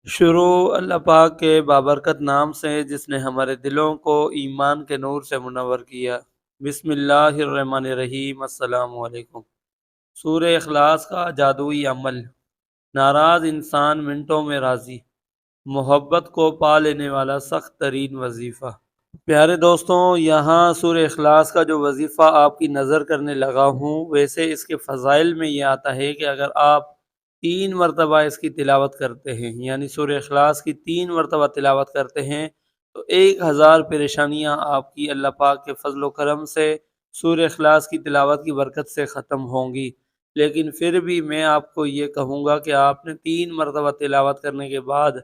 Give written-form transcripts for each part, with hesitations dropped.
شروع اللہ پاک کے بابرکت نام سے جس نے ہمارے دلوں کو ایمان کے نور سے منور کیا۔ بسم اللہ الرحمن الرحیم۔ السلام علیکم۔ سورہ اخلاص کا جادوئی عمل۔ ناراض انسان منٹوں میں راضی، محبت کو پا لینے والا سخت ترین وظیفہ۔ پیارے دوستوں، یہاں سورہ اخلاص کا جو وظیفہ آپ کی نظر کرنے لگا ہوں، ویسے اس کے فضائل میں یہ آتا ہے کہ اگر آپ 3 مرتبہ اس کی تلاوت کرتے ہیں، یعنی سورہ اخلاص کی 3 مرتبہ تلاوت کرتے ہیں، تو 1000 پریشانیاں آپ کی اللہ پاک کے فضل و کرم سے سورہ اخلاص کی تلاوت کی برکت سے ختم ہوں گی۔ لیکن پھر بھی میں آپ کو یہ کہوں گا کہ آپ نے 3 مرتبہ تلاوت کرنے کے بعد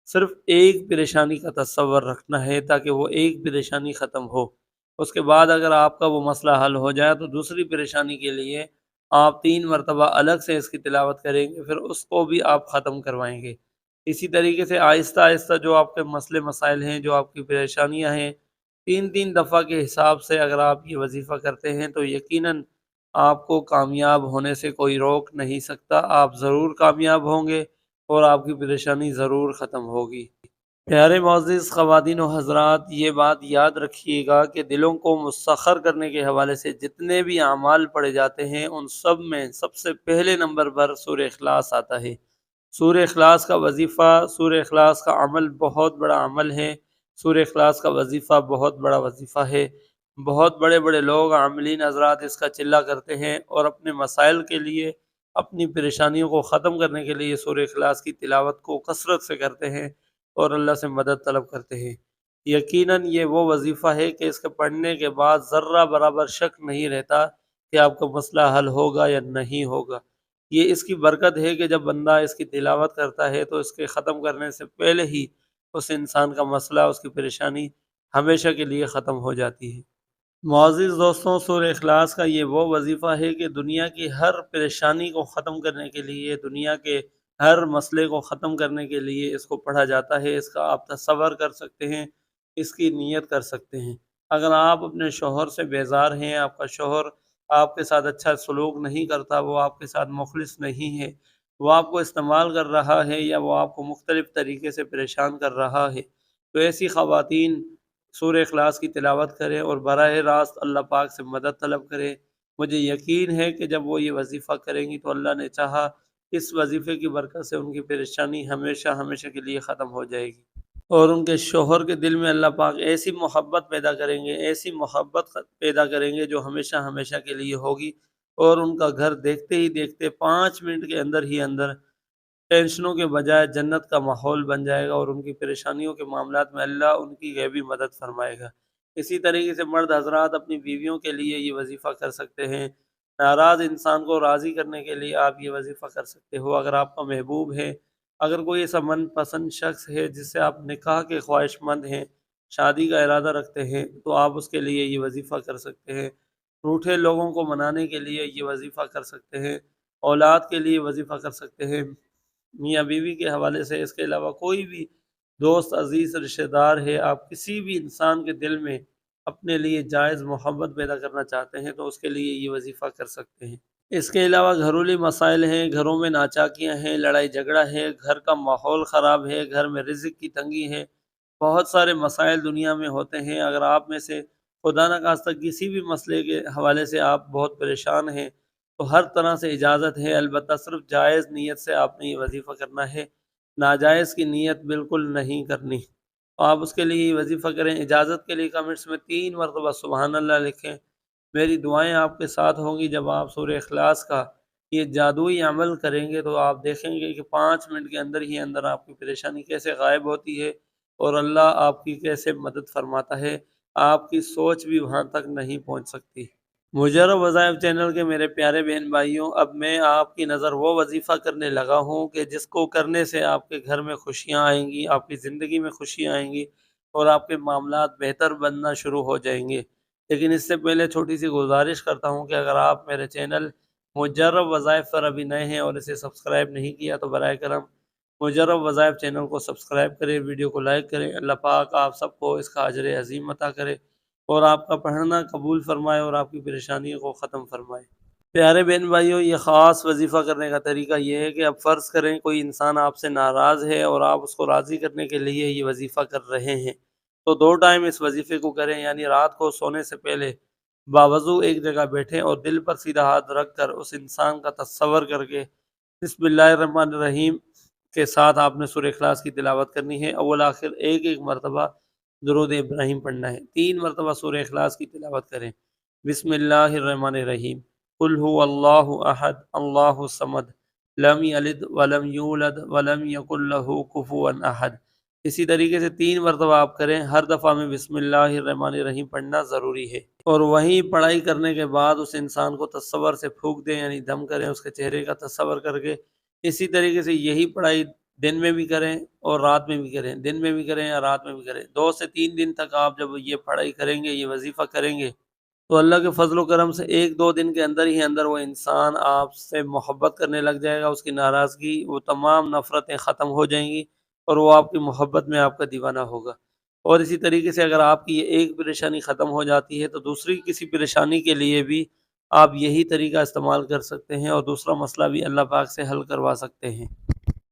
صرف ایک پریشانی کا تصور رکھنا ہے تاکہ وہ ایک پریشانی ختم ہو۔ اس کے بعد اگر آپ کا وہ مسئلہ حل ہو جائے تو دوسری پریشانی کے لیے آپ 3 مرتبہ الگ سے اس کی تلاوت کریں گے، پھر اس کو بھی آپ ختم کروائیں گے۔ اسی طریقے سے آہستہ آہستہ جو آپ کے مسئلے مسائل ہیں، جو آپ کی پریشانیاں ہیں، 3 3 دفعہ کے حساب سے اگر آپ یہ وظیفہ کرتے ہیں تو یقیناً آپ کو کامیاب ہونے سے کوئی روک نہیں سکتا۔ آپ ضرور کامیاب ہوں گے اور آپ کی پریشانی ضرور ختم ہوگی۔ پیارے معزز خواتین و حضرات، یہ بات یاد رکھیے گا کہ دلوں کو مسخر کرنے کے حوالے سے جتنے بھی اعمال پڑھے جاتے ہیں، ان سب میں سب سے پہلے نمبر پر سورہ اخلاص آتا ہے۔ سورہ اخلاص کا وظیفہ، سورہ اخلاص کا عمل بہت بڑا عمل ہے۔ سورہ اخلاص کا وظیفہ بہت بڑا وظیفہ ہے۔ بہت بڑے بڑے لوگ، عاملین حضرات اس کا چلہ کرتے ہیں اور اپنے مسائل کے لیے، اپنی پریشانیوں کو ختم کرنے کے لیے سورہ اخلاص کی تلاوت کو کثرت سے کرتے ہیں اور اللہ سے مدد طلب کرتے ہیں۔ یقیناً یہ وہ وظیفہ ہے کہ اس کے پڑھنے کے بعد ذرہ برابر شک نہیں رہتا کہ آپ کا مسئلہ حل ہوگا یا نہیں ہوگا۔ یہ اس کی برکت ہے کہ جب بندہ اس کی تلاوت کرتا ہے تو اس کے ختم کرنے سے پہلے ہی اس انسان کا مسئلہ، اس کی پریشانی ہمیشہ کے لیے ختم ہو جاتی ہے۔ معزز دوستوں، سورہ اخلاص کا یہ وہ وظیفہ ہے کہ دنیا کی ہر پریشانی کو ختم کرنے کے لیے، دنیا کے ہر مسئلے کو ختم کرنے کے لیے اس کو پڑھا جاتا ہے۔ اس کا آپ تصور کر سکتے ہیں، اس کی نیت کر سکتے ہیں۔ اگر آپ اپنے شوہر سے بیزار ہیں، آپ کا شوہر آپ کے ساتھ اچھا سلوک نہیں کرتا، وہ آپ کے ساتھ مخلص نہیں ہے، وہ آپ کو استعمال کر رہا ہے یا وہ آپ کو مختلف طریقے سے پریشان کر رہا ہے، تو ایسی خواتین سورہ اخلاص کی تلاوت کریں اور براہ راست اللہ پاک سے مدد طلب کریں۔ مجھے یقین ہے کہ جب وہ یہ وظیفہ کریں گی تو اللہ نے چاہا اس وظیفے کی برکت سے ان کی پریشانی ہمیشہ ہمیشہ کے لیے ختم ہو جائے گی، اور ان کے شوہر کے دل میں اللہ پاک ایسی محبت پیدا کریں گے، ایسی محبت پیدا کریں گے جو ہمیشہ ہمیشہ کے لیے ہوگی، اور ان کا گھر دیکھتے ہی دیکھتے 5 منٹ کے اندر ہی اندر ٹینشنوں کے بجائے جنت کا ماحول بن جائے گا، اور ان کی پریشانیوں کے معاملات میں اللہ ان کی غیبی مدد فرمائے گا۔ اسی طریقے سے مرد حضرات اپنی بیویوں کے لیے یہ وظیفہ کر سکتے ہیں۔ ناراض انسان کو راضی کرنے کے لیے آپ یہ وظیفہ کر سکتے ہو۔ اگر آپ کا محبوب ہے، اگر کوئی ایسا من پسند شخص ہے جس سے آپ نکاح کے خواہش مند ہیں، شادی کا ارادہ رکھتے ہیں، تو آپ اس کے لیے یہ وظیفہ کر سکتے ہیں۔ روٹھے لوگوں کو منانے کے لیے یہ وظیفہ کر سکتے ہیں۔ اولاد کے لیے وظیفہ کر سکتے ہیں۔ میاں بیوی کے حوالے سے اس کے علاوہ کوئی بھی دوست، عزیز، رشتہ دار ہے، آپ کسی بھی انسان کے دل میں اپنے لیے جائز محبت پیدا کرنا چاہتے ہیں تو اس کے لیے یہ وظیفہ کر سکتے ہیں۔ اس کے علاوہ گھریلو مسائل ہیں، گھروں میں ناچاکیاں ہیں، لڑائی جھگڑا ہے، گھر کا ماحول خراب ہے، گھر میں رزق کی تنگی ہے، بہت سارے مسائل دنیا میں ہوتے ہیں۔ اگر آپ میں سے خدا نخواستہ کسی بھی مسئلے کے حوالے سے آپ بہت پریشان ہیں تو ہر طرح سے اجازت ہے، البتہ صرف جائز نیت سے آپ نے یہ وظیفہ کرنا ہے، ناجائز کی نیت بالکل نہیں کرنی۔ آپ اس کے لیے یہ وظیفہ کریں۔ اجازت کے لیے کمنٹس میں 3 مرتبہ سبحان اللہ لکھیں۔ میری دعائیں آپ کے ساتھ ہوں گی۔ جب آپ سورہ اخلاص کا یہ جادوئی عمل کریں گے تو آپ دیکھیں گے کہ 5 منٹ کے اندر ہی اندر آپ کی پریشانی کیسے غائب ہوتی ہے اور اللہ آپ کی کیسے مدد فرماتا ہے۔ آپ کی سوچ بھی وہاں تک نہیں پہنچ سکتی۔ مجرب وظائف چینل کے میرے پیارے بہن بھائیوں، اب میں آپ کی نظر وہ وظیفہ کرنے لگا ہوں کہ جس کو کرنے سے آپ کے گھر میں خوشیاں آئیں گی، آپ کی زندگی میں خوشیاں آئیں گی اور آپ کے معاملات بہتر بننا شروع ہو جائیں گے۔ لیکن اس سے پہلے چھوٹی سی گزارش کرتا ہوں کہ اگر آپ میرے چینل مجرب وظائف پر ابھی نئے ہیں اور اسے سبسکرائب نہیں کیا تو برائے کرم مجرب وظائف چینل کو سبسکرائب کریں، ویڈیو کو لائک کریں۔ اللہ پاک آپ سب کو اس کا اجر عظیم عطا کرے اور آپ کا پڑھنا قبول فرمائے اور آپ کی پریشانیوں کو ختم فرمائے۔ پیارے بہن بھائیوں، یہ خاص وظیفہ کرنے کا طریقہ یہ ہے کہ اب فرض کریں کوئی انسان آپ سے ناراض ہے اور آپ اس کو راضی کرنے کے لیے یہ وظیفہ کر رہے ہیں، تو 2 ٹائم اس وظیفے کو کریں، یعنی رات کو سونے سے پہلے باوضو ایک جگہ بیٹھیں اور دل پر سیدھا ہاتھ رکھ کر اس انسان کا تصور کر کے بسم اللہ الرحمن الرحیم کے ساتھ آپ نے سورہ اخلاص کی تلاوت کرنی ہے۔ اول آخر ایک ایک مرتبہ درود ابراہیم پڑھنا ہے، 3 مرتبہ سورہ اخلاص کی تلاوت کریں۔ بسم اللہ الرحمن الرحیم، قل هو اللہ احد اللہ الصمد لم یلد ولم یولد ولم یکن له کفوا احد۔ اسی طریقے سے 3 مرتبہ آپ کریں، ہر دفعہ میں بسم اللہ الرحمن الرحیم پڑھنا ضروری ہے، اور وہیں پڑھائی کرنے کے بعد اس انسان کو تصور سے پھونک دیں، یعنی دم کریں، اس کے چہرے کا تصور کر کے۔ اسی طریقے سے یہی پڑھائی دن میں بھی کریں اور رات میں بھی کریں، دن میں بھی کریں یا رات میں بھی کریں۔ 2 سے 3 دن تک آپ جب یہ پڑھائی کریں گے، یہ وظیفہ کریں گے، تو اللہ کے فضل و کرم سے 1-2 دن کے اندر ہی اندر وہ انسان آپ سے محبت کرنے لگ جائے گا، اس کی ناراضگی، وہ تمام نفرتیں ختم ہو جائیں گی اور وہ آپ کی محبت میں آپ کا دیوانہ ہوگا۔ اور اسی طریقے سے اگر آپ کی یہ ایک پریشانی ختم ہو جاتی ہے تو دوسری کسی پریشانی کے لیے بھی آپ یہی طریقہ استعمال کر سکتے ہیں اور دوسرا مسئلہ بھی اللہ پاک سے حل کروا سکتے ہیں۔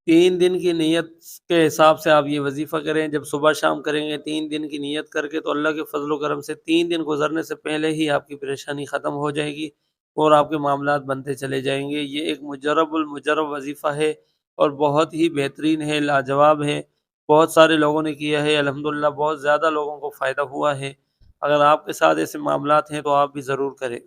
3 دن کی نیت کے حساب سے آپ یہ وظیفہ کریں، جب صبح شام کریں گے 3 دن کی نیت کر کے، تو اللہ کے فضل و کرم سے 3 دن گزرنے سے پہلے ہی آپ کی پریشانی ختم ہو جائے گی اور آپ کے معاملات بنتے چلے جائیں گے۔ یہ ایک مجرب المجرب وظیفہ ہے اور بہت ہی بہترین ہے، لاجواب ہے، بہت سارے لوگوں نے کیا ہے، الحمدللہ بہت زیادہ لوگوں کو فائدہ ہوا ہے۔ اگر آپ کے ساتھ ایسے معاملات ہیں تو آپ بھی ضرور کریں۔